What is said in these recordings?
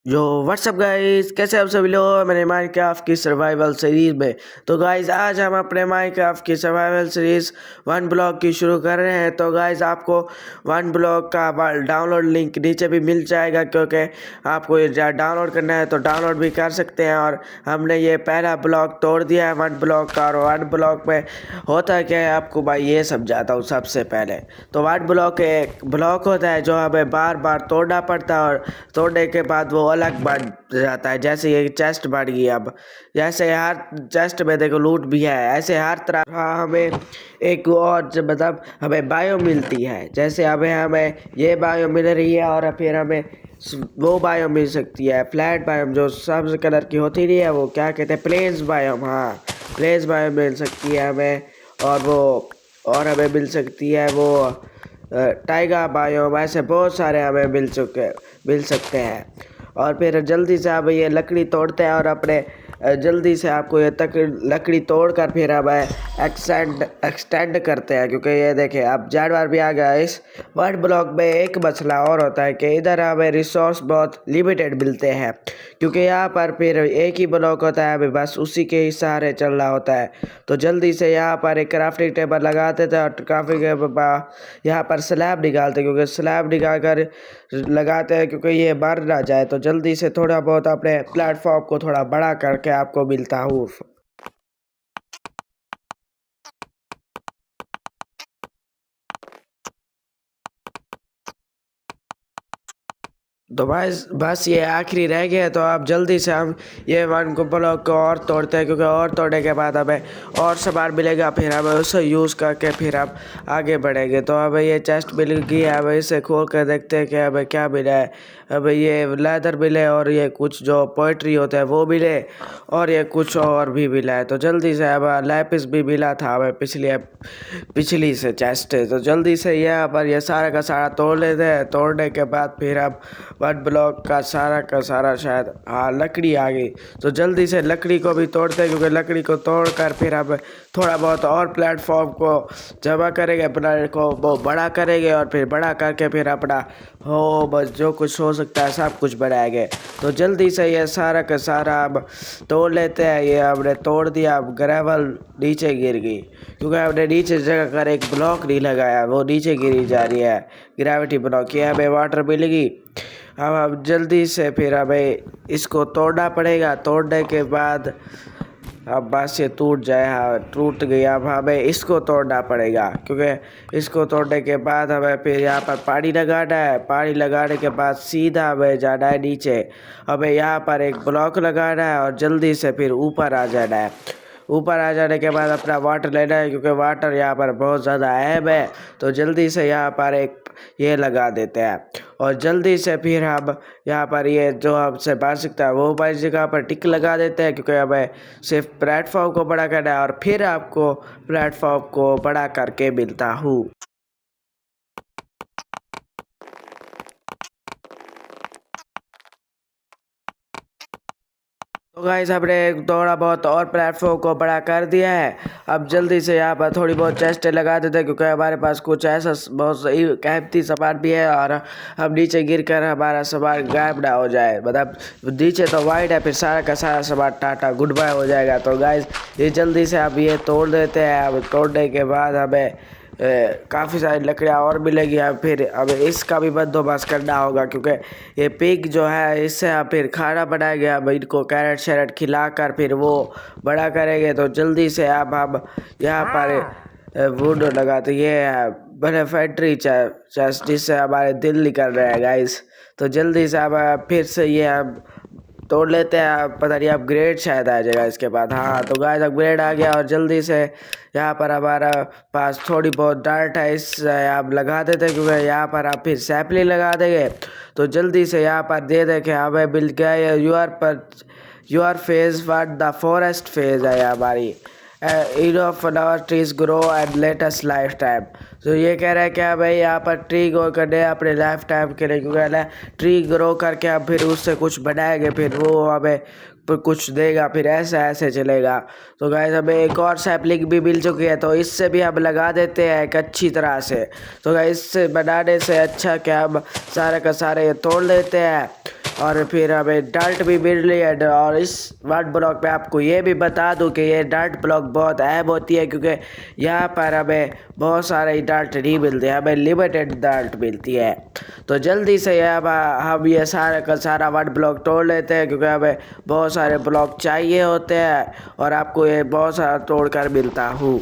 जो WhatsApp guys, कैसे आप सभी लोग मेरे माइनक्राफ्ट की सर्वाइवल सीरीज में। तो गाइस आज हम अपने माइनक्राफ्ट की सर्वाइवल सीरीज वन ब्लॉक की शुरू कर रहे हैं। तो गाइस आपको वन ब्लॉक का डाउनलोड लिंक नीचे भी मिल जाएगा, क्योंकि आपको ये डाउनलोड करना है तो डाउनलोड भी कर सकते हैं। और हमने ये पहला ब्लॉक तोड़ दिया है वन ब्लॉक का। और वन ब्लॉक में होता क्या है आपको भाई ये समझाता हूँ। सबसे पहले तो वन ब्लॉक एक ब्लॉक होता है जो हमें बार बार तोड़ना पड़ता है, और तोड़ने के बाद वो अलग बन जाता है। जैसे ये चेस्ट बन गई, अब जैसे हर चेस्ट में देखो लूट भी है, ऐसे हर तरह हमें एक और मतलब हमें बायो मिलती है। जैसे हमें ये बायो मिल रही है, और फिर हमें वो बायो मिल सकती है फ्लैट बायोम, जो सब्ज कलर की होती नहीं है, वो क्या कहते हैं, प्लेन्स बायोम। हाँ, प्लेन्स बायोम मिल सकती है हमें। और हमें मिल सकती है वो टाइगर बायोम। ऐसे बहुत सारे हमें मिल सकते हैं। और फिर जल्दी से आप ये लकड़ी तोड़ते हैं, और अपने जल्दी से आपको ये तक लकड़ी तोड़कर फिर अब एक्सटेंड करते हैं। क्योंकि ये देखें अब जानवर भी आ गया। इस वर्ड ब्लॉक में एक मसला और होता है कि इधर हमें रिसोर्स बहुत लिमिटेड मिलते हैं, क्योंकि यहाँ पर फिर एक ही ब्लॉक होता है, हमें बस उसी के ही सहारे चलना होता है। तो जल्दी से यहाँ पर एक क्राफ्टिंग टेबल लगाते थे, और क्राफ्टिंग टेबल यहाँ पर स्लैब निकालते, क्योंकि स्लैब निकाल कर लगाते हैं क्योंकि ये मर ना जाए। तो जल्दी से थोड़ा बहुत अपने प्लेटफॉर्म को थोड़ा बड़ा करके आपको मिलता हूँ। तो बस ये आखिरी रह गया। तो आप जल्दी से हम ये वन को ब्लॉक को और तोड़ते हैं, क्योंकि और तोड़ने के बाद हमें और सामान मिलेगा, फिर हमें उसे यूज़ करके फिर हम आगे बढ़ेंगे। तो हमें ये चेस्ट मिल गई है, हमें इसे खोल कर देखते हैं कि हमें क्या मिला है। हमें ये लेदर मिले, और ये कुछ जो पोइट्री होता है वो मिले, और ये कुछ और भी मिला है। तो जल्दी से अब लैपिस भी मिला था हमें पिछली से चेस्ट है। तो जल्दी से यहाँ पर ये सारा का सारा तोड़ लेते हैं। तोड़ने के बाद फिर हम वन ब्लॉक का सारा शायद, हाँ, लकड़ी आ गई। तो जल्दी से लकड़ी को भी तोड़ते हैं, क्योंकि लकड़ी को तोड़कर फिर हम थोड़ा बहुत और प्लेटफॉर्म को जमा करेंगे, प्लेट को वो बड़ा करेंगे, और फिर बड़ा करके फिर अपना हो बस जो कुछ हो सकता है सब कुछ बनाएंगे। तो जल्दी से ये सारा का सारा अब तोड़ लेते हैं। ये हमने तोड़ दिया। अब ग्रेवल नीचे गिर गई, क्योंकि हमने नीचे जगह कर एक ब्लॉक नहीं लगाया, वो नीचे गिरी जा रही है ग्रेविटी ब्लॉक। ये हमें वाटर मिलेगी। अब जल्दी से फिर हमें इसको तोड़ना पड़ेगा। तोड़ने के बाद अब बस ये टूट जाए, हाँ टूट गई। अब हमें इसको तोड़ना पड़ेगा, क्योंकि इसको तोड़ने के बाद हमें फिर यहाँ पर पानी लगाना है। पानी लगाने के बाद सीधा हमें जाना है नीचे। हमें यहाँ पर एक ब्लॉक लगाना है, और जल्दी से फिर ऊपर आ जाना है। ऊपर आ जाने के बाद अपना वाटर लेना है, क्योंकि वाटर यहाँ पर बहुत ज़्यादा अहम है। तो जल्दी से यहाँ पर एक ये लगा देते हैं, और जल्दी से फिर हम यहाँ पर ये जो हमसे बच सकता है वो बड़ी जगह पर टिक लगा देते हैं, क्योंकि हमें सिर्फ प्लेटफॉर्म को बड़ा करना है, और फिर आपको प्लेटफॉर्म को बड़ा करके मिलता हूँ। तो गाइस हमने थोड़ा बहुत और प्लेटफॉर्म को बड़ा कर दिया है। अब जल्दी से यहाँ पर थोड़ी बहुत चेस्टें लगा देते हैं, क्योंकि हमारे पास कुछ ऐसा बहुत सही कीमती सामान भी है, और हम नीचे गिर कर हमारा सामान गायब ना हो जाए। मतलब नीचे तो वाइट है, फिर सारा का सारा सामान टाटा गुड बाय हो जाएगा। तो गाइस ये जल्दी से अब ये तोड़ देते हैं। अब तोड़ने के बाद हमें काफ़ी सारी लकड़ियाँ और मिलेगी। अब फिर अब इसका भी बंदोबस्त करना होगा, क्योंकि ये पिग जो है इससे अब फिर खाना बनाएंगे। अब इनको कैरेट शैरेट खिलाकर फिर वो बड़ा करेंगे। तो जल्दी से अब हम यहाँ पर वुड लगाते, ये बने फैक्ट्री चेस्ट जिससे हमारे दिल निकल रहे हैं गाइस। तो जल्दी से अब फिर से ये हम तोड़ लेते हैं। पता नहीं अपग्रेड शायद आ जाएगा इसके बाद। हाँ तो गाइस अपग्रेड आ गया, और जल्दी से यहाँ पर हमारा पास थोड़ी बहुत डार्ट है, इस आप लगा देते हैं, क्योंकि यहाँ पर आप फिर सैपलिंग लगा देंगे। तो जल्दी से यहाँ पर दे दें कि हमें मिल गया your phase what the forest phase है हमारी। of flower trees grow and latest life time. तो ये कह रहा है क्या भाई, यहाँ पर ट्री ग्रो करने अपने लाइफ टाइम के लिए, क्योंकि ट्री ग्रो करके हम फिर उससे कुछ बनाएंगे, फिर वो हमें कुछ देगा, फिर ऐसे चलेगा। तो गाइस हमें एक और सैपलिंग भी मिल चुकी है, तो इससे भी हम लगा देते हैं एक अच्छी तरह से। तो गाइस इससे बनाने से अच्छा क्या हम सारे का सारे ये तोड़ लेते हैं। और फिर हमें डार्ट भी मिल रही है। और इस वाट ब्लॉक पे आपको ये भी बता दूं कि ये डार्ट ब्लॉक बहुत अहम होती है, क्योंकि यहाँ पर हमें बहुत सारे डार्ट नहीं मिलते, हमें लिमिटेड डार्ट मिलती है। तो जल्दी से अब हम ये सारा का सारा वाट ब्लॉक तोड़ लेते हैं, क्योंकि हमें बहुत सारे ब्लॉक चाहिए होते हैं और आपको ये बहुत सारा तोड़ कर मिलता हूँ।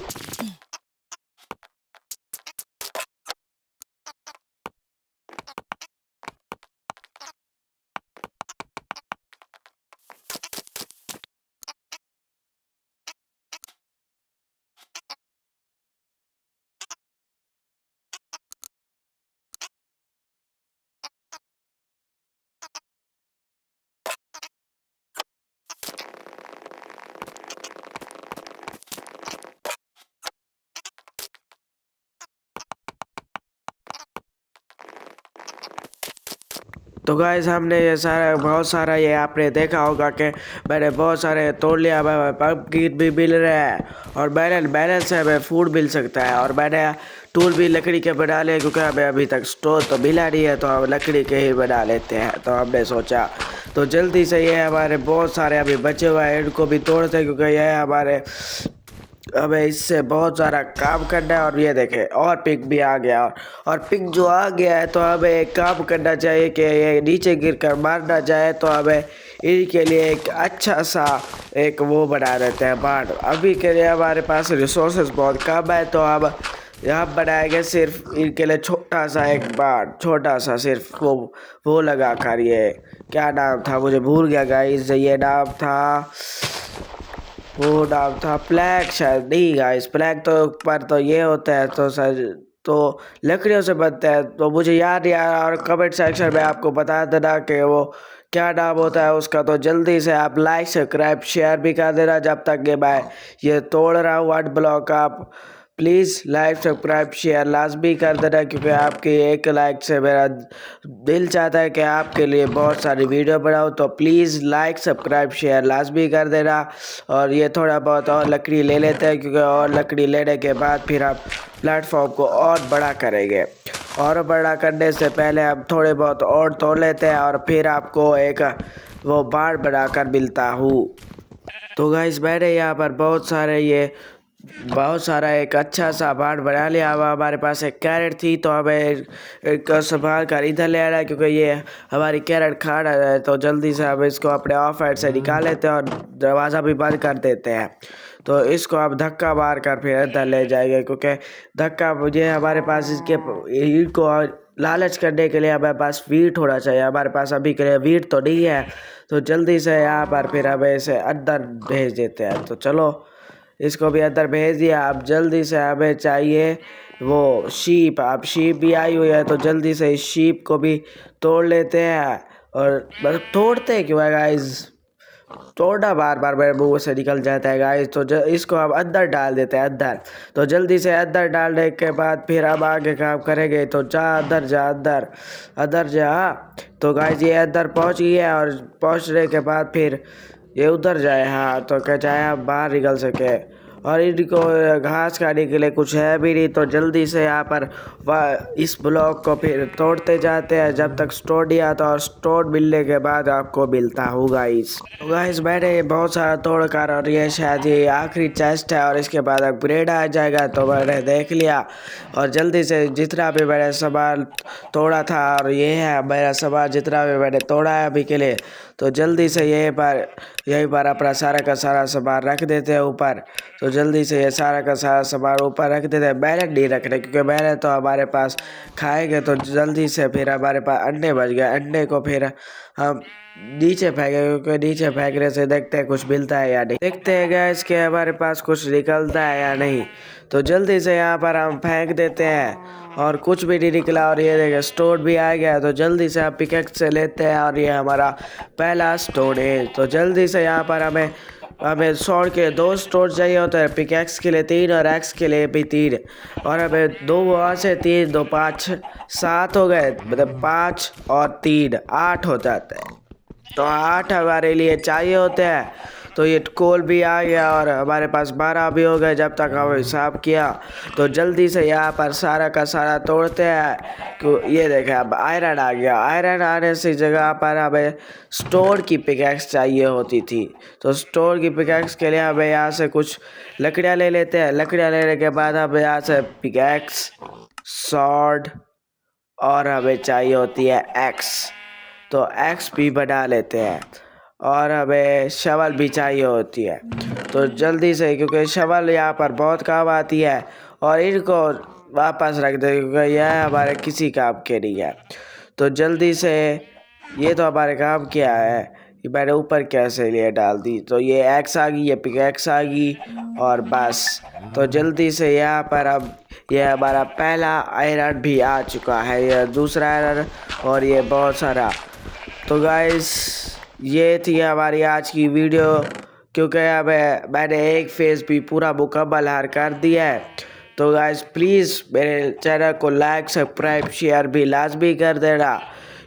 तो गाइस हमने ये सारा बहुत सारा ये आपने देखा होगा कि मैंने बहुत सारे तोड़ लिया। पंपकिन भी मिल रहा है और बैलेंस से हमें फूड मिल सकता है। और मैंने टूल भी लकड़ी के बना लिए, क्योंकि हमें अभी तक स्टोर तो मिला नहीं है, तो हम लकड़ी के ही बना लेते हैं। तो हमने सोचा तो जल्दी से ये हमारे बहुत सारे अभी बचे हुए हैं, इनको भी तोड़ते हैं, क्योंकि ये हमारे हमें इससे बहुत सारा काम करना है। और ये देखें और पिक भी आ गया। और पिक जो आ गया है तो हमें एक काम करना चाहिए कि ये नीचे गिर कर मारना जाए, तो हमें इनके लिए एक अच्छा सा एक वो बना देते हैं बाढ़। अभी के लिए हमारे पास रिसोर्सेज बहुत कम है, तो हम यहाँ बनाएंगे सिर्फ इनके लिए छोटा सा एक बाढ़, छोटा सा सिर्फ वो लगा कर। ये क्या नाम था मुझे भूल गया गाइस, ये नाम था, वो नाम था प्लैग शायद। नहीं गाइस, प्लैग तो पर तो ये होता है तो सर तो लकड़ियों से बनता है, तो मुझे याद नहीं आ रहा। और कमेंट सेक्शन में आपको बता देना कि वो क्या नाम होता है उसका। तो जल्दी से आप लाइक सब्सक्राइब शेयर भी कर देना। जब तक कि मैं ये तोड़ रहा हूँ वाट ब्लॉक, आप प्लीज़ लाइक सब्सक्राइब शेयर लाजमी कर देना, क्योंकि आपके एक लाइक से मेरा दिल चाहता है कि आपके लिए बहुत सारी वीडियो बनाऊँ। तो प्लीज़ लाइक सब्सक्राइब शेयर लाजमी कर देना। और ये थोड़ा बहुत और लकड़ी ले लेते हैं, क्योंकि और लकड़ी लेने के बाद फिर आप प्लेटफॉर्म को और बड़ा करेंगे। और बड़ा करने से पहले हम थोड़े बहुत और तोड़ लेते हैं, और फिर आपको एक वो बाड़ बनाकर मिलता हूँ। तो गाइस मैंने यहाँ पर बहुत सारा एक अच्छा सा बाड़ बना लिया। अब हमारे पास एक कैरेट थी, तो हमें एक संभाल कर इधर ले आना है, क्योंकि ये हमारी कैरेट खा रहा है। तो जल्दी से हम इसको अपने ऑफ साइड से निकाल लेते हैं और दरवाज़ा भी बंद कर देते हैं। तो इसको अब धक्का मार कर फिर अंदर ले जाएंगे, क्योंकि धक्का मुझे हमारे पास इनको लालच करने के लिए हमारे पास वीट होना चाहिए। हमारे पास अभी के लिए वीट तो नहीं है, तो जल्दी से यहाँ पर फिर हमें इसे अंदर भेज देते हैं। तो चलो इसको भी अंदर भेज दिया। अब जल्दी से हमें चाहिए वो शीप। अब शीप भी आई हुई है, तो जल्दी से इस शीप को भी तोड़ लेते हैं। और बस तोड़ते क्यों है गाइस, तोड़ना बार बार मेरे मुंह से निकल जाता है गाइस। तो इसको हम अंदर डाल देते हैं अंदर। तो जल्दी से अंदर डालने के बाद फिर हम आगे काम करेंगे। तो जा अंदर जा, अंदर अंदर जा। तो गाइस ये अंदर पहुंच गई है, और पहुंचने के बाद फिर ये उधर जाए। हाँ तो क्या चाहे आप बाहर निकल सके। और इनको घास खाने के लिए कुछ है भी नहीं, तो जल्दी से यहाँ पर इस ब्लॉक को फिर तोड़ते जाते हैं जब तक स्टोर नहीं आता। और स्टोर मिलने के बाद आपको मिलता होगा गाइस मैंने बहुत सारा तोड़ कर, और ये शायद ये आखिरी चेस्ट है और इसके बाद अपग्रेड आ जाएगा। तो मैंने देख लिया और जल्दी से जितना भी मैंने सामान तोड़ा था, और ये है मेरा सामान जितना भी मैंने तोड़ा है अभी के लिए। तो जल्दी से यहीं पर अपना सारा का सारा सामान रख देते हैं ऊपर। तो जल्दी से ये सारा का सारा सामान ऊपर रख देते हैं। मैंने नहीं रख रहे, क्योंकि मैंने तो हमारे पास खाएंगे। तो जल्दी से फिर हमारे पास अंडे बच गए, अंडे को फिर हम नीचे फेंके, क्योंकि नीचे फेंकने से देखते हैं कुछ मिलता है या नहीं। देखते हैं गैस के हमारे पास कुछ निकलता है या नहीं। तो जल्दी से यहाँ पर हम फेंक देते हैं, और कुछ भी नहीं निकला। और ये देखिए स्टोन भी आ गया। तो जल्दी से आप पिकेक्स से लेते हैं, और ये हमारा पहला स्टोन है। तो जल्दी से यहाँ पर हमें स्वॉर्ड के 2 स्टोन चाहिए होते हैं, पिकेक्स के लिए 3 और एक्स के लिए भी 3। और हमें 2 वहाँ से 3 2 5 7 हो गए, मतलब 5 और 3 8 हो जाता है। तो 8 हमारे लिए चाहिए होते हैं। तो ये कोल भी आ गया और हमारे पास 12 भी हो गए जब तक हम हिसाब किया। तो जल्दी से यहाँ पर सारा का सारा तोड़ते हैं क्यों। ये देखें अब आयरन आ गया। आयरन आने से जगह पर हमें स्टोर की पिकैक्स चाहिए होती थी। तो स्टोर की पिकैक्स के लिए हमें यहाँ से कुछ लकड़ियाँ ले लेते हैं। लकड़ियाँ लेने के बाद हमें यहाँ से पिकैक्स, सॉर्ड और हमें चाहिए होती है एक्स। तो एक्स भी बना लेते हैं और हमें शवल भी चाहिए होती है। तो जल्दी से, क्योंकि शवल यहाँ पर बहुत काम आती है, और इनको वापस रख दे क्योंकि यह हमारे किसी काम के नहीं है। तो जल्दी से, ये तो हमारे काम किया है, ये मैंने ऊपर कैसे लिए डाल दी। तो ये एक्स आ गई, ये पिकैक्स आ गई और बस। तो जल्दी से यहाँ पर अब ये हमारा पहला आयरन भी आ चुका है, यह दूसरा आयरन और ये बहुत सारा। तो गाइस ये थी हमारी आज की वीडियो, क्योंकि अब मैंने एक फेज़ भी पूरा मुकम्मल हर कर दिया है। तो गाइस प्लीज़ मेरे चैनल को लाइक, सब्सक्राइब, शेयर भी लाजमी कर देना,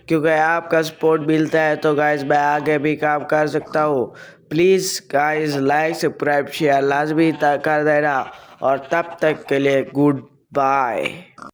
क्योंकि आपका सपोर्ट मिलता है तो गाइस मैं आगे भी काम कर सकता हूँ। Please guys like, subscribe, share लाजमी कर देना, और तब तक के लिए गुड बाय।